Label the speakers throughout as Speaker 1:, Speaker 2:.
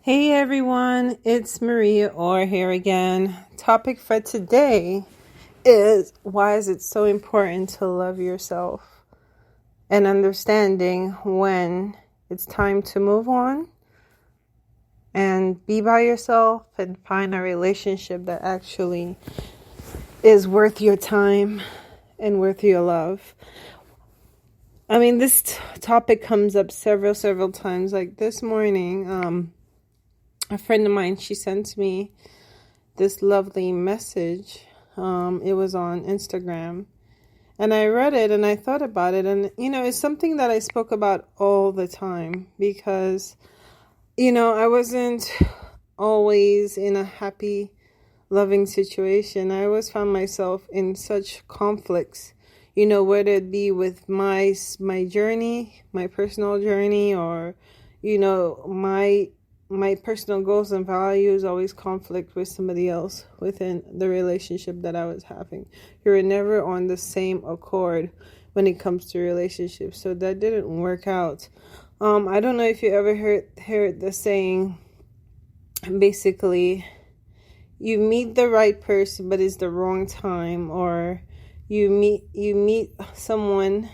Speaker 1: Hey everyone, it's Maria Orr here again. Topic for today is why is it so important to love yourself and understanding when it's time to move on and be by yourself and find a relationship that actually is worth your time and worth your love. I mean, this topic comes up several times. Like this morning, a friend of mine, she sent me this lovely message. It was on Instagram. And I read it and I thought about it. And, it's something that I spoke about all the time because, I wasn't always in a happy, loving situation. I always found myself in such conflicts, whether it be with my journey, my personal journey, or, my personal goals and values always conflict with somebody else within the relationship that I was having. You're never on the same accord when it comes to relationships. So that didn't work out. I don't know if you ever heard the saying, basically, you meet the right person, but it's the wrong time, or you meet someone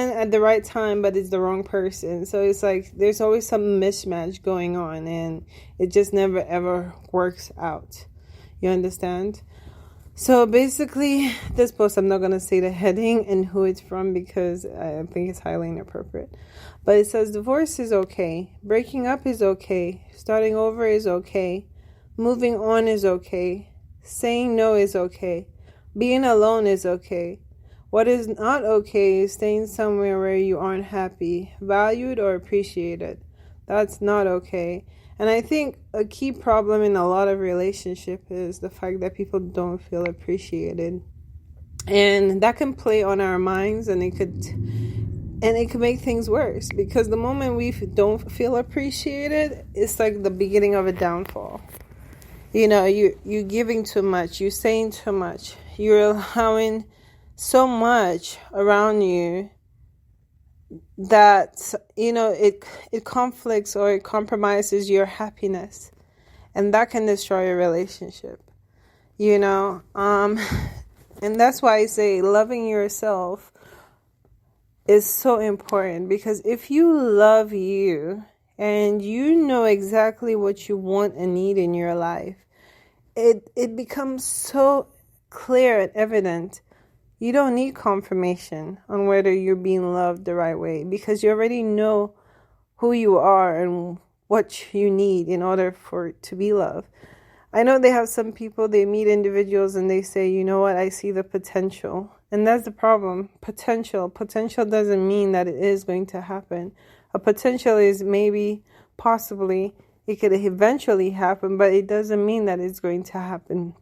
Speaker 1: at the right time, but it's the wrong person. So it's like there's always some mismatch going on, and it just never ever works out. You understand? So basically, this post, I'm not going to say the heading and who it's from because I think it's highly inappropriate. But it says divorce is okay. Breaking up is okay. Starting over is okay. Moving on is okay. Saying no is okay. Being alone is okay. What is not okay is staying somewhere where you aren't happy, valued, or appreciated. That's not okay. And I think a key problem in a lot of relationships is the fact that people don't feel appreciated. And that can play on our minds, and it could make things worse, because the moment we don't feel appreciated, it's like the beginning of a downfall. You're giving too much, you're saying too much, you're allowing so much around you that it conflicts or it compromises your happiness, and that can destroy a relationship. And that's why I say loving yourself is so important, because if you love you and you know exactly what you want and need in your life, it becomes so clear and evident. You don't need confirmation on whether you're being loved the right way, because you already know who you are and what you need in order for it to be loved. I know they have some people, they meet individuals and they say, you know what, I see the potential. And that's the problem. Potential doesn't mean that it is going to happen. A potential is maybe, possibly, it could eventually happen, but it doesn't mean that it's going to happen.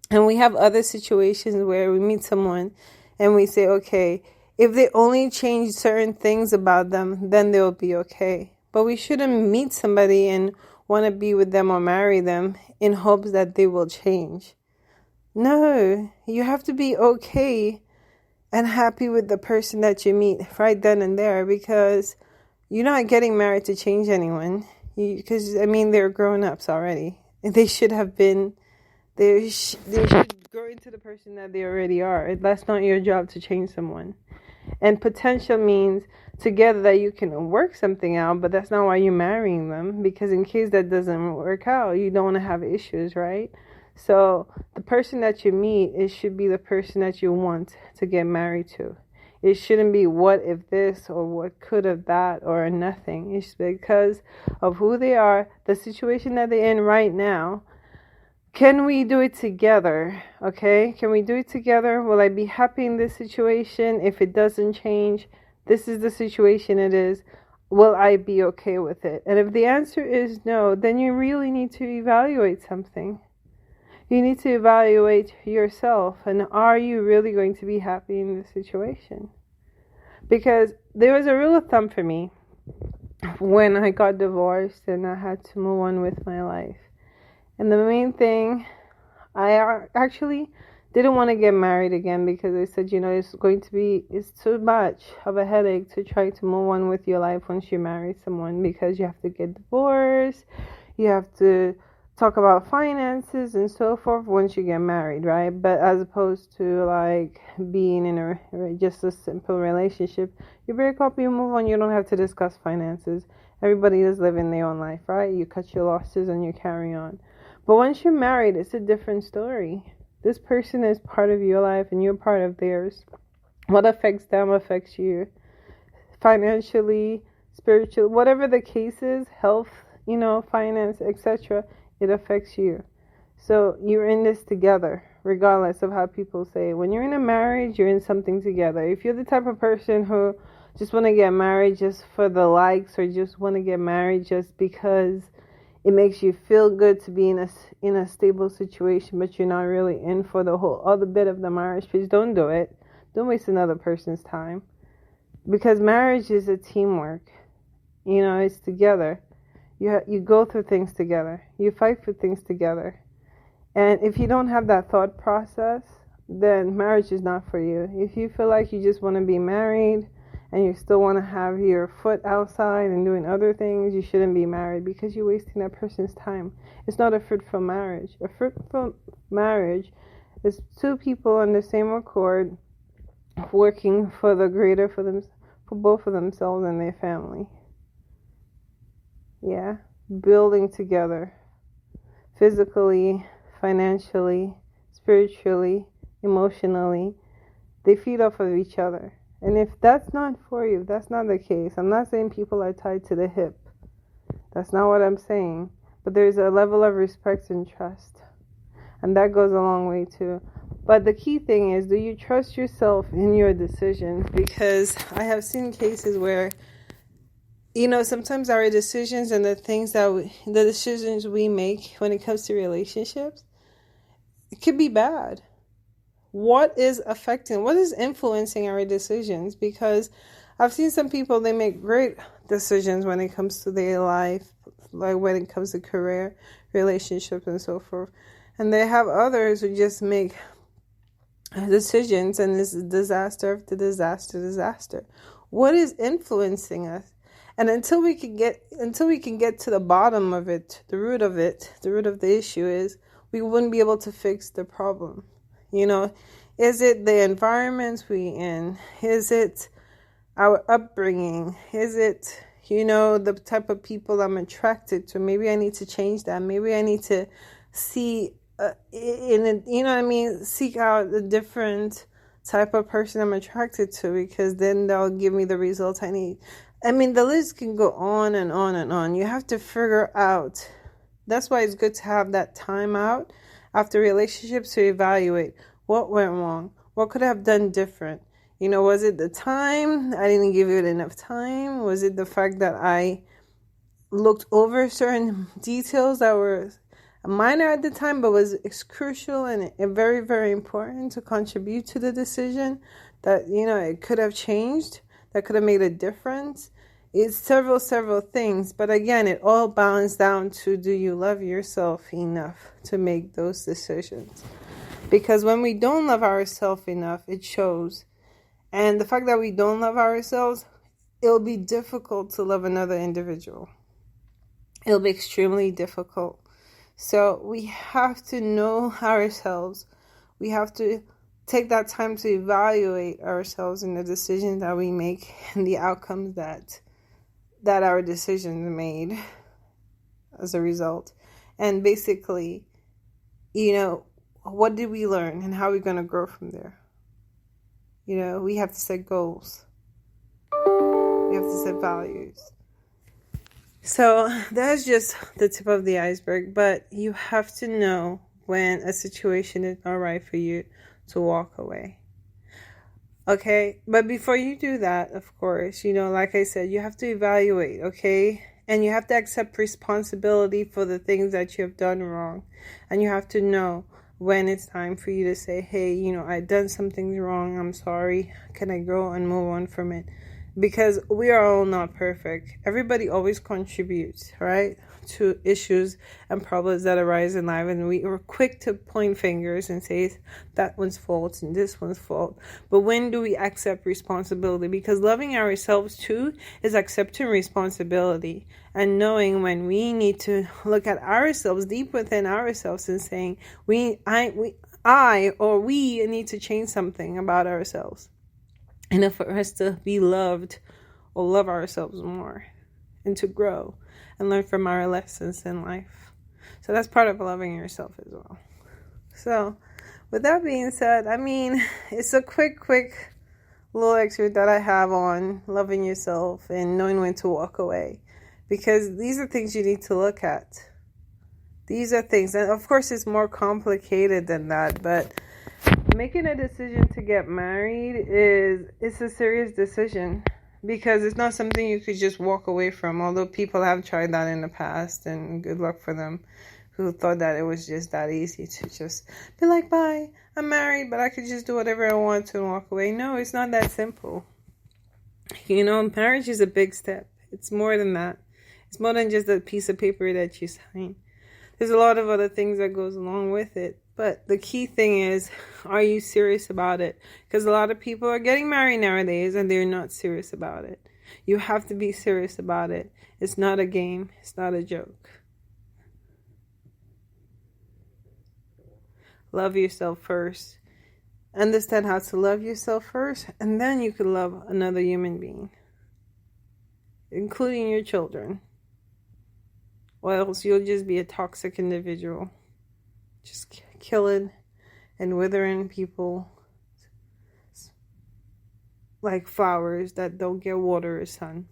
Speaker 1: And we have other situations where we meet someone and we say, okay, if they only change certain things about them, then they'll be okay. But we shouldn't meet somebody and want to be with them or marry them in hopes that they will change. No, you have to be okay and happy with the person that you meet right then and there, because you're not getting married to change anyone. Because, they're grown-ups already. They should have been... They should grow into the person that they already are. That's not your job to change someone. And potential means together that you can work something out, but that's not why you're marrying them, because in case that doesn't work out, you don't want to have issues, right? So the person that you meet, it should be the person that you want to get married to. It shouldn't be what if this or what could have that or nothing. It's because of who they are, the situation that they're in right now. Can we do it together? Okay? Can we do it together? Will I be happy in this situation? If it doesn't change, this is the situation it is. Will I be okay with it? And if the answer is no, then you really need to evaluate something. You need to evaluate yourself. And are you really going to be happy in this situation? Because there was a rule of thumb for me when I got divorced and I had to move on with my life. And the main thing, I actually didn't want to get married again because they said, it's too much of a headache to try to move on with your life once you marry someone, because you have to get divorced, you have to talk about finances and so forth once you get married, right? But as opposed to like being in just a simple relationship, you break up, you move on, you don't have to discuss finances. Everybody is living their own life, right? You cut your losses and you carry on. But once you're married, it's a different story. This person is part of your life and you're part of theirs. What affects them affects you. Financially, spiritually, whatever the case is, health, finance, etc., it affects you. So you're in this together, regardless of how people say. When you're in a marriage, you're in something together. If you're the type of person who just want to get married just for the likes, or just want to get married just because it makes you feel good to be in a stable situation, but you're not really in for the whole other bit of the marriage, please don't do it. Don't waste another person's time. Because marriage is a teamwork. It's together. You go through things together. You fight for things together. And if you don't have that thought process, then marriage is not for you. If you feel like you just want to be married and you still want to have your foot outside and doing other things, you shouldn't be married, because you're wasting that person's time. It's not a fruitful marriage. A fruitful marriage is two people on the same accord working for the greater, for both of themselves and their family. Yeah, building together, physically, financially, spiritually, emotionally. They feed off of each other. And if that's not for you, if that's not the case, I'm not saying people are tied to the hip. That's not what I'm saying. But there's a level of respect and trust. And that goes a long way too. But the key thing is, do you trust yourself in your decisions? Because I have seen cases where, sometimes our decisions and the decisions we make when it comes to relationships, it could be bad. What is influencing our decisions? Because I've seen some people, they make great decisions when it comes to their life, like when it comes to career, relationships, and so forth. And they have others who just make decisions and it's disaster after disaster. What is influencing us? And until we can get to the bottom of it, the root of the issue is, we wouldn't be able to fix the problem. Is it the environment we in? Is it our upbringing? Is it, the type of people I'm attracted to? Maybe I need to change that. Maybe I need to see, seek out a different type of person I'm attracted to, because then they'll give me the results I need. The list can go on and on and on. You have to figure out. That's why it's good to have that time out after relationships to evaluate what went wrong. What could I have done different? Was it the time? I didn't give it enough time. Was it the fact that I looked over certain details that were minor at the time, but was crucial and very, very important to contribute to the decision that, it could have changed, that could have made a difference? It's several things. But again, it all bounds down to, do you love yourself enough to make those decisions? Because when we don't love ourselves enough, it shows. And the fact that we don't love ourselves, it'll be difficult to love another individual. It'll be extremely difficult. So we have to know ourselves. We have to take that time to evaluate ourselves and the decisions that we make and the outcomes that our decisions made as a result. And basically, what did we learn and how are we going to grow from there? We have to set goals. We have to set values. So that's just the tip of the iceberg. But you have to know when a situation is not right for you to walk away. Okay? But before you do that, of course, like I said, you have to evaluate, okay? And you have to accept responsibility for the things that you have done wrong. And you have to know when it's time for you to say, hey, I've done something wrong. I'm sorry. Can I grow and move on from it? because we are all not perfect. Everybody always contributes, right, to issues and problems that arise in life, and we are quick to point fingers and say that one's fault and this one's fault. But when do we accept responsibility? Because loving ourselves too is accepting responsibility and knowing when we need to look at ourselves, deep within ourselves, and saying we need to change something about ourselves. And for us to be loved or love ourselves more and to grow and learn from our lessons in life. So that's part of loving yourself as well. So with that being said, I mean, it's a quick little excerpt that I have on loving yourself and knowing when to walk away. Because these are things you need to look at. These are things, and of course it's more complicated than that, but making a decision to get married it's a serious decision, because it's not something you could just walk away from, although people have tried that in the past, and good luck for them who thought that it was just that easy to just be like, bye, I'm married, but I could just do whatever I want to and walk away. No, it's not that simple. You know, marriage is a big step. It's more than that. It's more than just a piece of paper that you sign. There's a lot of other things that goes along with it. But the key thing is, are you serious about it? Because a lot of people are getting married nowadays and they're not serious about it. You have to be serious about it. It's not a game. It's not a joke. Love yourself first. Understand how to love yourself first, and then you can love another human being, including your children. Or else you'll just be a toxic individual. Just killing and withering people like flowers that don't get water or sun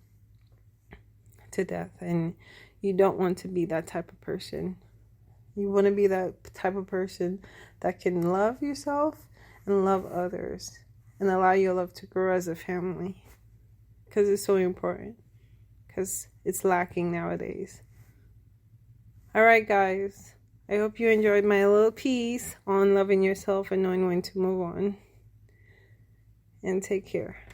Speaker 1: to death. And you don't want to be that type of person. You want to be that type of person that can love yourself and love others and allow your love to grow as a family, because it's so important, because it's lacking nowadays. All right, guys. I hope you enjoyed my little piece on loving yourself and knowing when to move on. And take care.